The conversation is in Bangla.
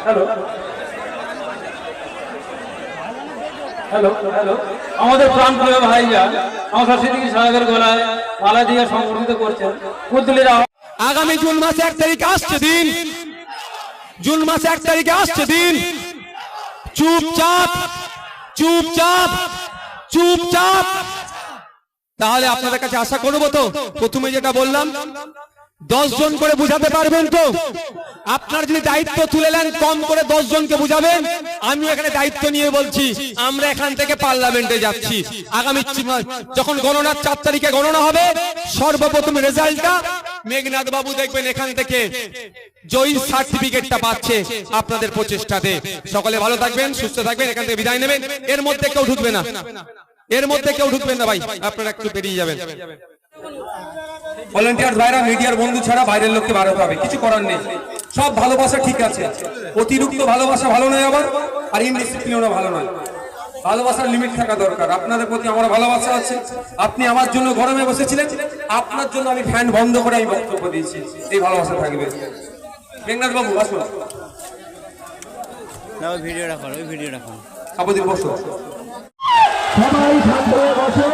হ্যালো হ্যালো হ্যালো আমাদের প্রাণপ্রিয় ভাইরা আমার সিদ্দিকী সাহেবের গলায় মালা দিয়ে সংবর্ধিত করছেন কুদ্দুলির আগামী জুন মাসে 1 তারিখে আসছে দিন, জুন মাসে 1 তারিখে আসছে দিন। চুপচাপ চুপচাপ চুপচাপ। তাহলে আপনাদের কাছে আশা করবো তো, প্রথমে যেটা বললাম 10 জন করে বুঝাতে পারবেন তো? আপনার যদি দায়িত্ব তুলে নেন কম করে 10 জনকে বুঝাবেন। আমি এখানে দায়িত্ব নিয়ে বলছি, আমরা এখান থেকে পার্লামেন্টে যাচ্ছি। আগামী যখন গণনার 4 তারিখে গণনা হবে, সর্বপ্রথম রেজাল্টটা মেঘনাথ বাবু দেখবেন এখান থেকে জয়ী সার্টিফিকেটটা পাচ্ছে আপনাদের প্রচেষ্টাতে। সকলে ভালো থাকবেন, সুস্থ থাকবেন, এখান থেকে বিদায় নেবেন। এর মধ্যে কেউ ঢুকবে না, এর মধ্যে কেউ ঢুকবেন না ভাই, আপনারা একটু বেরিয়ে যাবেন। ভলান্টিয়ার ভাইরা মিডিয়ার বন্ধু ছাড়া বাইরের লোককে বাড়াতে হবে, কিছু করার নেই। সব ভালোবাসা ঠিক আছে, অতিরিক্ত ভালোবাসা ভালো নয়, আবার আর ইনডিসিপ্লিনও ভালো নয়। ভালোবাসার লিমিট থাকা দরকার। আপনাদের প্রতি আমার ভালোবাসা আছে। আপনি আমার জন্য গরমে বসেছিলেন, আপনার জন্য আমি ফ্যান বন্ধ করে আমি বক্তব্য দিয়েছি। এই ভালোবাসা থাকবে। মেঘনাথ বাবু আসুন। ভিডিও রাখুন, ওই ভিডিও রাখুন। আপাতত বসো। সবাই শান্ত হয়ে বসো।